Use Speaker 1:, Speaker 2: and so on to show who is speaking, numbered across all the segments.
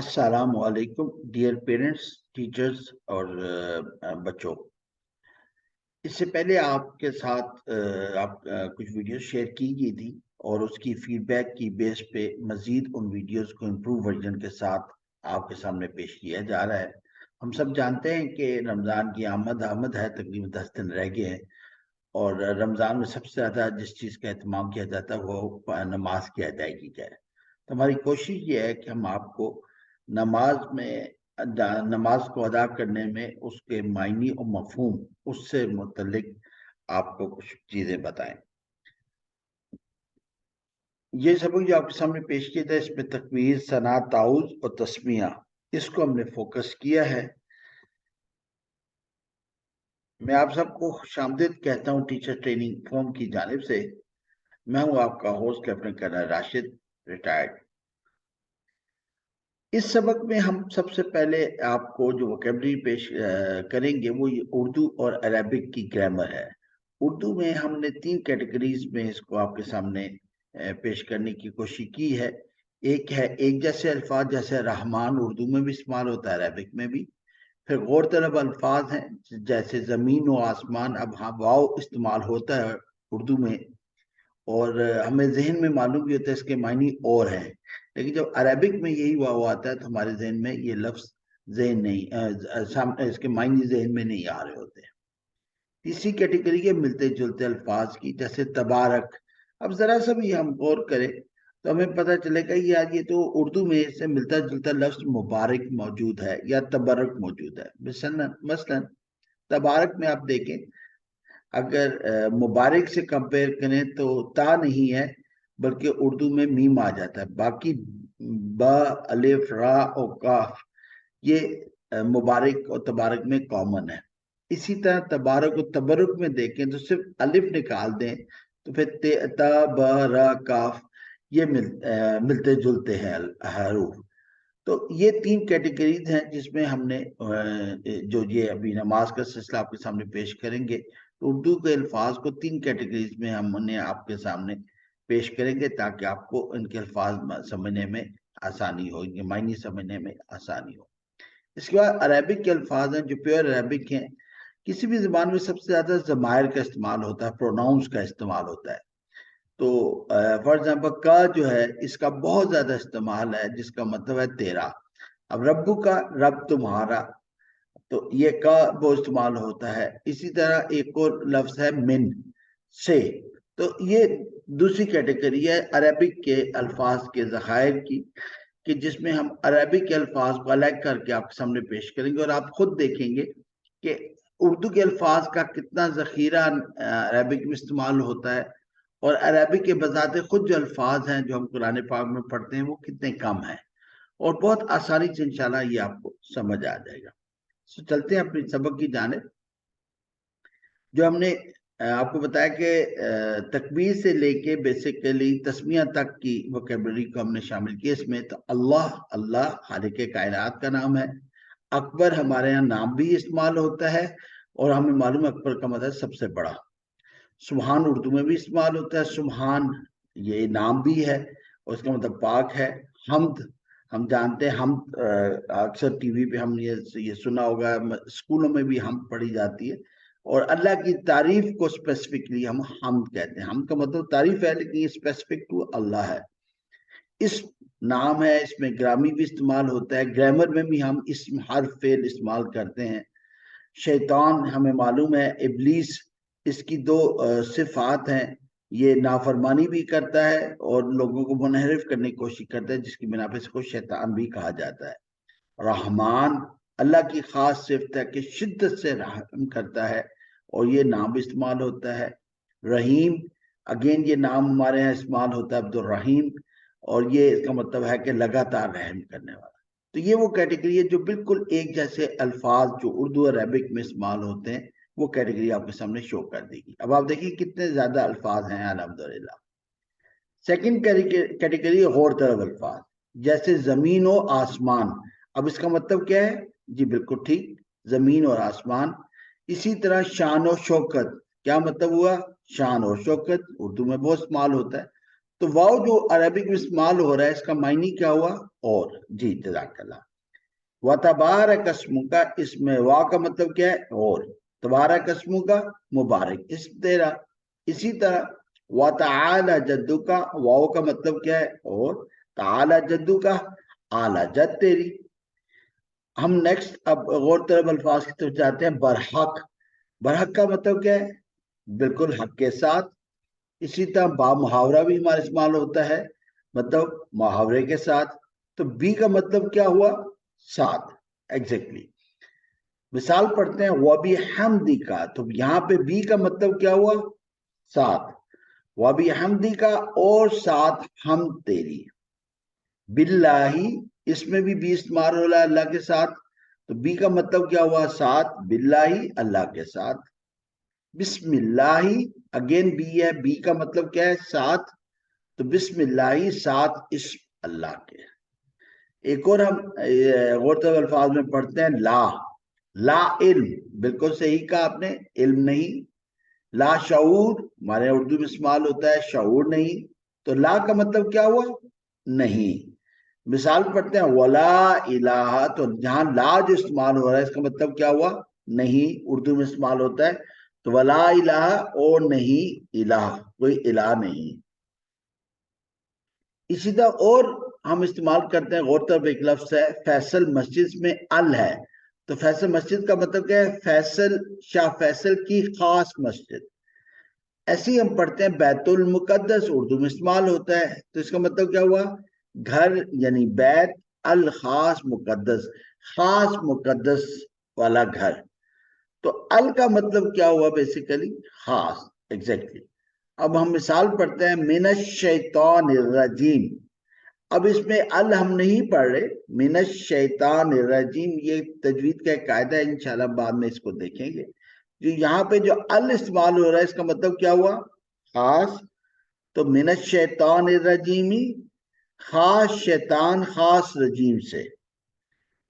Speaker 1: السلام علیکم dear parents, teachers اور بچوں۔ اس سے پہلے آپ کے ساتھ کچھ ویڈیوز شیئر کی گئی تھی اور اس کی فیڈ بیک کی بیس پہ مزید ان ویڈیوز کو امپروو ورژن کے ساتھ آپ کے سامنے پیش کیا جا رہا ہے۔ ہم سب جانتے ہیں کہ رمضان کی آمد ہے، تقریباً 10 دن رہ گئے ہیں، اور رمضان میں سب سے زیادہ جس چیز کا اہتمام کیا جاتا ہے وہ نماز کی ادائیگی کا ہے۔ تو ہماری کوشش یہ ہے کہ ہم آپ کو نماز کو ادا کرنے میں اس کے معنی اور مفہوم اس سے متعلق آپ کو کچھ چیزیں بتائیں۔ یہ سبق جو آپ کے سامنے پیش کیا تھا، اس میں تکبیر، ثنا، تعوذ اور تسمیہ، اس کو ہم نے فوکس کیا ہے۔ میں آپ سب کو خوش آمدید کہتا ہوں ٹیچر ٹریننگ فورم کی جانب سے۔ میں ہوں آپ کا host lieutenant colonel Rashid, retired. اس سبق میں ہم سب سے پہلے آپ کو جو ووکیبلری پیش کریں گے وہ اردو اور عربک کی گرامر ہے۔ اردو میں ہم نے 3 کیٹیگریز میں اس کو آپ کے سامنے پیش کرنے کی کوشش کی ہے۔ ایک ہے ایک جیسے الفاظ، جیسے رحمان اردو میں بھی استعمال ہوتا ہے، عربک میں بھی۔ پھر غور طلب الفاظ ہیں جیسے زمین و آسمان، اب ہاں واو استعمال ہوتا ہے اردو میں، اور ہمیں ذہن میں معلوم بھی ہوتا ہے اس کے معنی اور ہیں، لیکن جب عربک میں یہی واو آتا ہے تو ہمارے ذہن میں یہ لفظ ذہن نہیں، اس کے معنی ذہن میں نہیں آ رہے ہوتے۔ تیسری کیٹیگری ہے ملتے جلتے الفاظ کی، جیسے تبارک۔ اب ذرا سا بھی ہم غور کریں تو ہمیں پتہ چلے گا یہ تو اردو میں سے ملتا جلتا لفظ مبارک موجود ہے یا تبرک موجود ہے۔ مثلا تبارک میں آپ دیکھیں، اگر مبارک سے کمپیئر کریں تو تا نہیں ہے بلکہ اردو میں میم آ جاتا ہے، باقی با، الف، را اور کاف یہ مبارک اور تبارک میں کامن ہے۔ اسی طرح تبارک و تبرک میں دیکھیں تو صرف الف نکال دیں تو پھر تا، با، را، کاف یہ ملتے جلتے ہیں حروف۔ تو یہ 3 کیٹیگریز ہیں جس میں ہم نے جو یہ ابھی نماز کا سلسلہ آپ کے سامنے پیش کریں گے تو اردو کے الفاظ کو 3 کیٹیگریز میں ہم نے آپ کے سامنے پیش کریں گے تاکہ آپ کو ان کے الفاظ سمجھنے میں آسانی ہو، ان کے معنی سمجھنے میں آسانی ہو۔ اس کے بعد عربک کے الفاظ ہیں جو پیور عربک ہیں۔ کسی بھی زبان میں سب سے زیادہ ضمائر کا استعمال ہوتا ہے، پروناؤنس کا استعمال ہوتا ہے۔ تو فار ایگزامپل کا جو ہے اس کا بہت زیادہ استعمال ہے، جس کا مطلب ہے تیرا۔ اب ربو کا، رب تمہارا، تو یہ کا وہ استعمال ہوتا ہے۔ اسی طرح ایک اور لفظ ہے من، سے۔ تو یہ دوسری کیٹیگری ہے عربک کے الفاظ کے ذخائر کی، کہ جس میں ہم عربک کے الفاظ کو الگ کر کے آپ کے سامنے پیش کریں گے، اور آپ خود دیکھیں گے کہ اردو کے الفاظ کا کتنا ذخیرہ عربک میں استعمال ہوتا ہے، اور عربک کے بذات خود جو الفاظ ہیں جو ہم قرآن پاک میں پڑھتے ہیں وہ کتنے کم ہیں، اور بہت آسانی سے انشاءاللہ یہ آپ کو سمجھ آ جائے گا۔ چلتے ہیں اپنی سبق کی جانب۔ جو ہم نے آپ کو بتایا کہ تکبیر سے لے کے بیسیکلی تسمیہ تک کی ووکیبلری کو ہم نے شامل کیا اس میں۔ تو اللہ خالق کائنات کا نام ہے۔ اکبر ہمارے یہاں نام بھی استعمال ہوتا ہے، اور ہمیں معلوم اکبر کا مطلب سب سے بڑا۔ سبحان اردو میں بھی استعمال ہوتا ہے، سبحان یہ نام بھی ہے اور اس کا مطلب پاک ہے۔ حمد ہم جانتے ہیں، حمد اکثر ٹی وی پہ ہم یہ سنا ہوگا، اسکولوں میں بھی حمد پڑھی جاتی ہے، اور اللہ کی تعریف کو اسپیسیفکلی ہم حمد کہتے ہیں۔ حمد کا مطلب تعریف ہے، لیکن یہ اسپیسیفک ٹو اللہ ہے۔ اس نام ہے، اس میں گرامی بھی استعمال ہوتا ہے، گرامر میں بھی ہم اسم، حرف، فعل استعمال کرتے ہیں۔ شیطان ہمیں معلوم ہے، ابلیس، اس کی 2 صفات ہیں، یہ نافرمانی بھی کرتا ہے اور لوگوں کو منحرف کرنے کی کوشش کرتا ہے، جس کی بنا پہ اس کو شیطان بھی کہا جاتا ہے۔ رحمان اللہ کی خاص صفت ہے کہ شدت سے رحم کرتا ہے، اور یہ نام بھی استعمال ہوتا ہے۔ رحیم اگین یہ نام ہمارے یہاں استعمال ہوتا ہے، عبد الرحیم، اور یہ اس کا مطلب ہے کہ لگاتار رحم کرنے والا۔ تو یہ وہ کیٹیگری ہے جو بالکل ایک جیسے الفاظ جو اردو اور عربک میں استعمال ہوتے ہیں، وہ کیٹیگری آپ کے سامنے شو کر دے گی۔ اب آپ دیکھیں کتنے زیادہ الفاظ ہیں الحمدللہ۔ سیکنڈ کیٹیگری غور طلب الفاظ، جیسے زمین و آسمان۔ اب اس کا مطلب کیا ہے؟ جی بالکل ٹھیک، زمین اور آسمان۔ اسی طرح شان و شوکت، کیا مطلب ہوا؟ شان اور شوکت اردو میں بہت استعمال ہوتا ہے۔ تو واو جو عربک میں استعمال ہو رہا ہے اس کا معنی کیا ہوا؟ اور. جی جزاک اللہ. وَتَبَارَكَ اسْمُكَ اس میں وا کا مطلب کیا ہے؟ اور. تبارک اسمک کا مبارک اسم تیرا. اسی طرح وَتَعَالَ جَدُّكَ واو کا مطلب کیا ہے؟ اور. تعالی جدو کا اعلی جد تیری. ہم نیکسٹ اب غور طلب الفاظ کی طرف جاتے ہیں. برحق. برحق کا مطلب کیا ہے؟ بالکل حق کے ساتھ. اسی طرح با محاورہ بھی ہمارا استعمال ہوتا ہے مطلب محاورے کے ساتھ. تو بی کا مطلب کیا ہوا؟ ساتھ. ایگزیکٹلی. مثال پڑھتے ہیں وَبِحَمْدِكَ تو یہاں پہ بی کا مطلب کیا ہوا؟ ساتھ. وَبِحَمْدِكَ اور ساتھ ہم تیری. باللہ اس میں بھی استعمال ہو رہا ہے اللہ کے ساتھ. تو بی کا مطلب کیا ہوا؟ ساتھ. باللہ اللہ کے ساتھ. بسم اللہ اگین بی ہے. بی کا مطلب کیا ہے؟ ساتھ. تو بسم اللہ ساتھ اسم اللہ کے. ایک اور ہم غورتب الفاظ میں پڑھتے ہیں لا. لا علم. بالکل صحیح کہا آپ نے. علم نہیں. لا شعور ہمارے اردو میں استعمال ہوتا ہے شعور نہیں. تو لا کا مطلب کیا ہوا؟ نہیں. مثال پڑھتے ہیں ولا الہ تو جہاں لا جو استعمال ہو رہا ہے اس کا مطلب کیا ہوا؟ نہیں. اردو میں استعمال ہوتا ہے. تو ولا الہ اور نہیں الہ کوئی الہ نہیں. اسی طرح اور ہم استعمال کرتے ہیں غورتب ایک لفظ ہے فیصل مسجد میں ال ہے. تو فیصل مسجد کا مطلب کیا ہے؟ فیصل شاہ فیصل کی خاص مسجد. ایسے ہی ہم پڑھتے ہیں بیت المقدس اردو میں استعمال ہوتا ہے. تو اس کا مطلب کیا ہوا؟ گھر یعنی بیت الخاص مقدس خاص مقدس والا گھر. تو ال کا مطلب کیا ہوا؟ بیسیکلی خاص. ایگزیکٹلی. اب ہم مثال پڑھتے ہیں من الشیطان الرجیم. اب اس میں ال ہم نہیں پڑھ رہے. من الشیطان الرجیم یہ تجوید کا ایک قاعدہ ہے انشاءاللہ بعد میں اس کو دیکھیں گے. جو یہاں پہ جو ال استعمال ہو رہا ہے اس کا مطلب کیا ہوا؟ خاص. تو من الشیطان الرجیمی خاص شیطان خاص رجیم سے.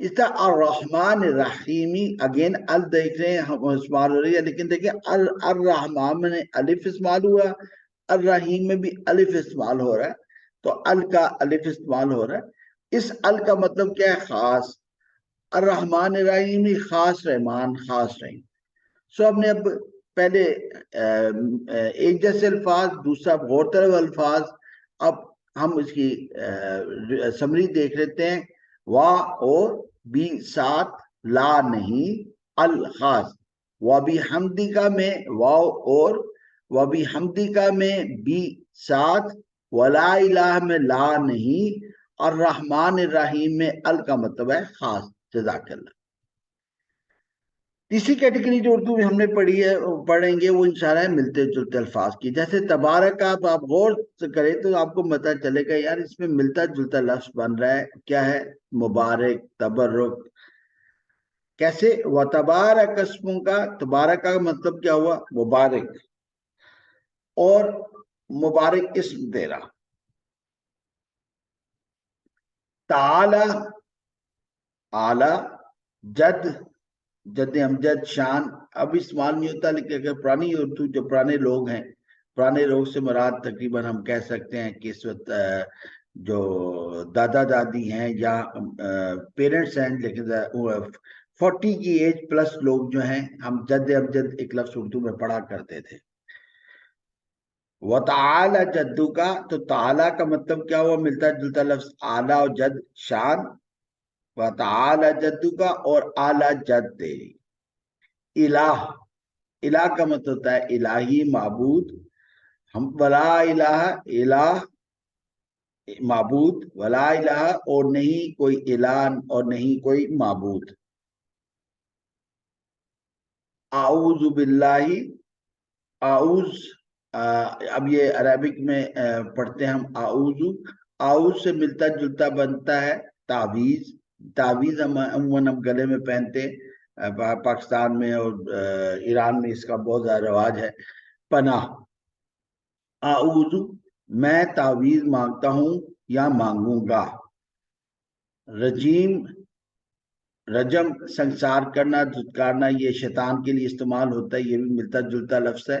Speaker 1: اس طرح الرحمن الرحیمی اگین ال دیکھ رہے ہیں ہم استعمال ہو رہی ہے لیکن دیکھیں الرحمن میں الف استعمال ہوا. الرحیم میں بھی الف استعمال ہو رہا ہے. تو ال کا الف استعمال ہو رہا ہے. اس ال کا مطلب کیا ہے؟ خاص. الرحمن الرحیمی خاص رحمان خاص رحیم. سو ہم نے اب پہلے ایک جیسے الفاظ دوسرا غور طلب الفاظ. اب ہم اس کی سمری دیکھ لیتے ہیں. وا اور بی ساتھ لا نہیں الخاص. وَبِحَمْدِكَ میں واو اور وَبِحَمْدِكَ میں بی ساتھ. وَلَا الہ میں لا نہیں. الرحمن الرحیم میں ال کا مطلب ہے خاص. جزاک اللہ. تیسری کیٹیگری جو اردو میں ہم نے پڑھی ہے پڑھیں گے وہ انشاءاللہ ملتے جلتے الفاظ کی. جیسے تبارک آپ غور سے کریں تو آپ کو پتہ چلے گا یار اس میں ملتا جلتا لفظ بن رہا ہے. کیا ہے؟ مبارک تبرک. کیسے؟ وَتَبَارَكَ اسْمُكَ تبارک کا مطلب کیا ہوا؟ مبارک. اور مبارک اسم تیرا. تعالی اعلی جد جد امجد شان. اب استعمال نہیں ہوتا لیکن اگر پرانی اردو جو پرانے لوگ ہیں پرانے لوگ سے مراد تقریباً ہم کہہ سکتے ہیں کہ اس وقت جو دادا دادی ہیں یا پیرنٹس ہیں لیکن 40 کی ایج پلس لوگ جو ہیں ہم جد امجد ایک لفظ اردو میں پڑھا کرتے تھے. وَتَعَالَ جَدُّكَ تو تعالی کا مطلب کیا ہوا؟ ملتا جلتا لفظ اعلیٰ اور جد شان. وَتَعَالَ جَدُّكَ اور اعلیٰ جد تیری. الہ. الہ کا مطلب ہوتا ہے الہی معبود. ہم ولا الہ الہ معبود. ولا الہ اور نہیں کوئی الہ اور نہیں کوئی معبود. اعوذ باللہ. اعوذ اب یہ عربک میں پڑھتے ہیں ہم اعوذ. اعوذ سے ملتا جلتا بنتا ہے تعویذ. تعویذ ہم عموماً ہم گلے میں پہنتے پاکستان میں اور ایران میں اس کا بہت زیادہ رواج ہے. پناہ. اعوذ میں تعویذ مانگتا ہوں یا مانگوں گا. رجیم رجم سنسار کرنا دھتکارنا یہ شیطان کے لیے استعمال ہوتا ہے. یہ بھی ملتا جلتا لفظ ہے.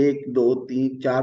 Speaker 1: 1 2 3 4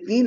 Speaker 1: 3